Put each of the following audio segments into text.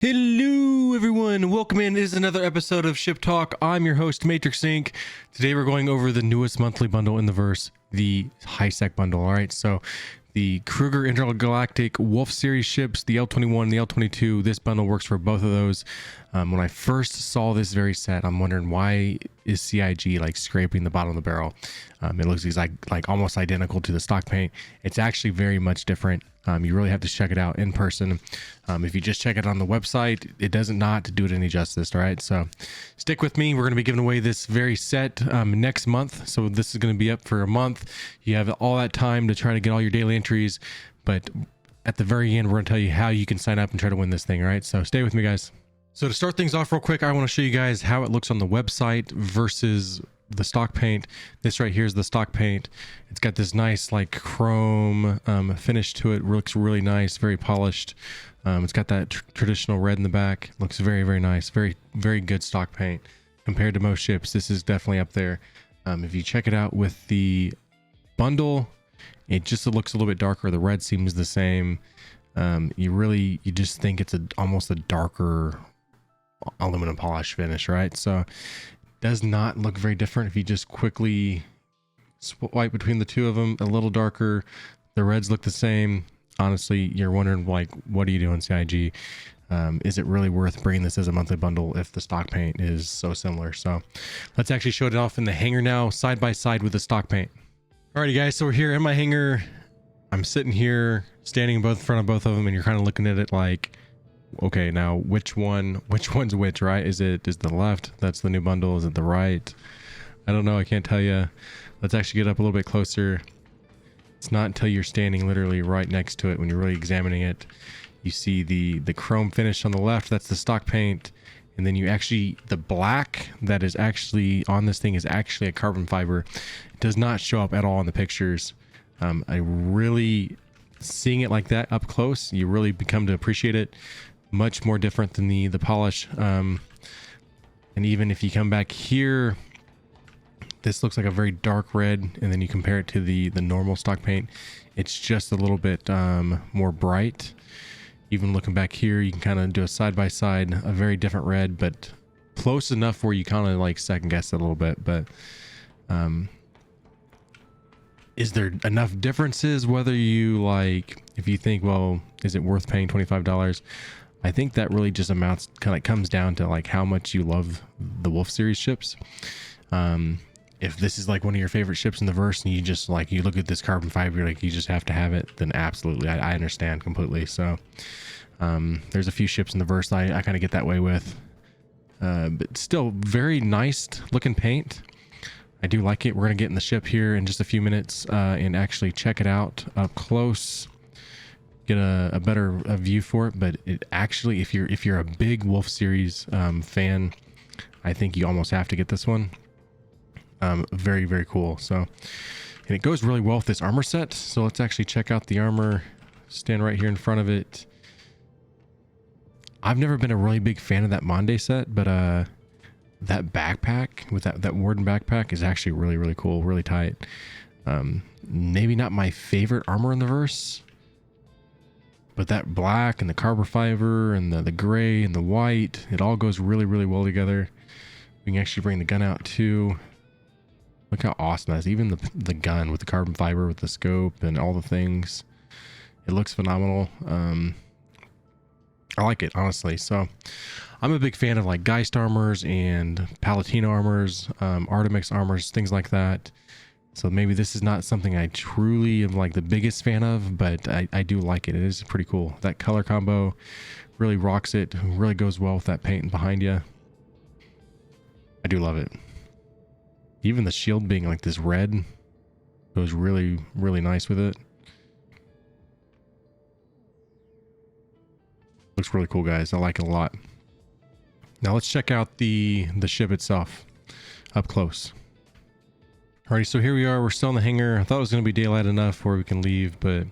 Hello everyone, welcome in. This is another episode of Ship Talk. I'm your host Matrix Inc. Today we're going over the newest monthly bundle in the verse, the HighSec bundle. All right, so the Kruger Intergalactic Wolf series ships, the L21 and the L22, this bundle works for both of those. When I first saw this very set, I'm wondering, why is CIG like scraping the bottom of the barrel? It looks like almost identical to the stock paint. It's actually very much different. You really have to check it out in person. If you just check it on the website, it does not do it any justice. All right, so stick with me. We're going to be giving away this very set next month. So this is going to be up for a month. You have all that time to try to get all your daily entries, but at the very end, we're going to tell you how you can sign up and try to win this thing. All right, so stay with me, guys. So to start things off real quick, I want to show you guys how it looks on the website versus the stock paint. This right here is the stock paint. It's got this nice like chrome finish to it. Looks really nice, very polished. It's got that traditional red in the back. Looks very, very nice. Very, very good stock paint. Compared to most ships, this is definitely up there. If you check it out with the bundle, it just looks a little bit darker. The red seems the same. You just think it's almost a darker aluminum polish finish, right? So does not look very different. If you just quickly swipe between the two of them, a little darker, the reds look the same. Honestly, you're wondering, like, what are you doing, CIG? Is it really worth bringing this as a monthly bundle if the stock paint is so similar? So let's actually show it off in the hangar now, side by side with the stock paint. Alrighty guys, so we're here in my hangar. I'm sitting here standing in front of both of them, and you're kind of looking at it like, okay, now which one's which, right? Is the left that's the new bundle? Is it the right? I don't know, I can't tell you. Let's actually get up a little bit closer. It's not until you're standing literally right next to it, when you're really examining it, you see the chrome finish on the left. That's the stock paint. And then the black that is actually on this thing is actually a carbon fiber. It does not show up at all in the pictures. Seeing it like that up close, you really become to appreciate it. Much more different than the polish. And even if you come back here, this looks like a very dark red, and then you compare it to the normal stock paint, it's just a little bit more bright. Even looking back here, you can kind of do a side by side, a very different red, but close enough where you kind of like second guess it a little bit. But is there enough differences? Whether you like, if you think, well, is it worth paying $25? I think that really just comes down to like how much you love the Wolf series ships. If this is like one of your favorite ships in the verse, and you just like, you look at this carbon fiber, like you just have to have it, then absolutely, I understand completely. So there's a few ships in the verse I kind of get that way with, but still very nice looking paint. I do like it. We're gonna get in the ship here in just a few minutes and actually check it out up close, get a better view for it. But it actually, if you're a big Wolf series fan, I think you almost have to get this one. Very, very cool. So, and it goes really well with this armor set. So let's actually check out the armor. Stand right here in front of it. I've never been a really big fan of that Monday set, but that backpack with that Warden backpack is actually really, really cool, really tight. Maybe not my favorite armor in the verse, but that black and the carbon fiber and the gray and the white, it all goes really, really well together. We can actually bring the gun out too. Look how awesome that is. Even the gun with the carbon fiber, with the scope and all the things, it looks phenomenal. I like it, honestly. So I'm a big fan of like Geist armors and Palatino armors, Artemix armors, things like that. So maybe this is not something I truly am like the biggest fan of, but I do like it. It is pretty cool. That color combo really rocks it. Really goes well with that paint behind you. I do love it. Even the shield being like this red goes really, really nice with it. Looks really cool, guys. I like it a lot. Now let's check out the ship itself up close. Alrighty, so here we are. We're still in the hangar. I thought it was going to be daylight enough where we can leave, but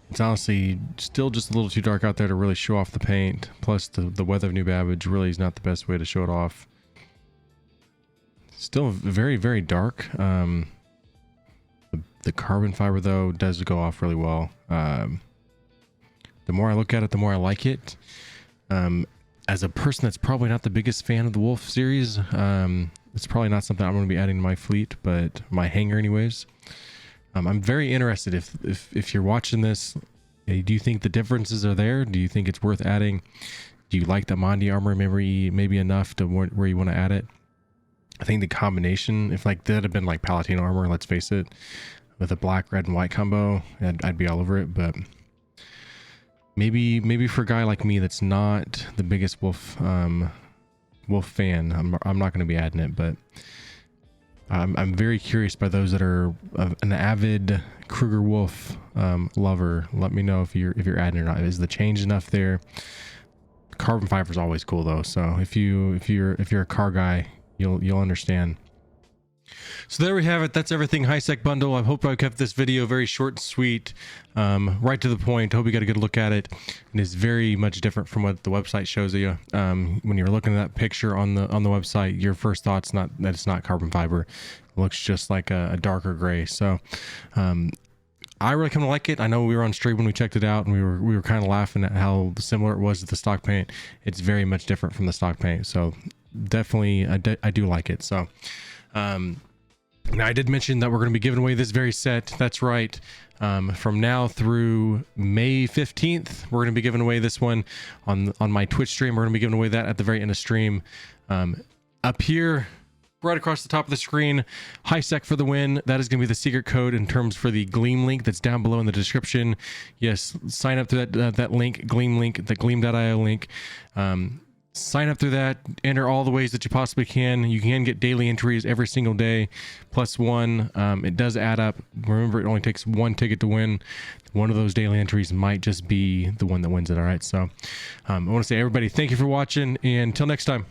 it's honestly still just a little too dark out there to really show off the paint. Plus the weather of New Babbage really is not the best way to show it off. Still very, very dark. The carbon fiber though does go off really well. The more I look at it, the more I like it. As a person that's probably not the biggest fan of the Wolf series, it's probably not something I'm going to be adding to my fleet, but my hangar anyways. I'm very interested if you're watching this. Do you think the differences are there? Do you think it's worth adding? Do you like the Mondi armor maybe enough to where you want to add it? I think the combination, if like that had been like Palatine armor, let's face it, with a black, red, and white combo, I'd be all over it. But maybe for a guy like me that's not the biggest Wolf fan, I'm not going to be adding it. But I'm very curious by those that are an avid Kruger Wolf lover. Let me know if you're adding or not. Is the change enough there? Carbon fiber is always cool though. So if you're a car guy, you'll understand. So there we have it. That's everything HighSec bundle. I hope I kept this video very short and sweet, right to the point. Hope you got a good look at it. It is very much different from what the website shows you. When you're looking at that picture on the website, your first thought's not that it's not carbon fiber. It looks just like a darker gray. So I really kind of like it. I know we were on stream when we checked it out, and we were kind of laughing at how similar it was to the stock paint. It's very much different from the stock paint. So definitely, I do like it. So. Now I did mention that we're going to be giving away this very set. That's right. From now through May 15th, we're going to be giving away this one on my Twitch stream. We're going to be giving away that at the very end of stream. Up here, right across the top of the screen, HighSec for the win. That is going to be the secret code in terms for the Gleam link that's down below in the description. Yes, sign up to that link, Gleam link, the Gleam.io link. Sign up through that, enter all the ways that you possibly can. You can get daily entries every single day, +1. It does add up. Remember, it only takes one ticket to win. One of those daily entries might just be the one that wins it. All right. So I want to say, everybody, thank you for watching, and until next time.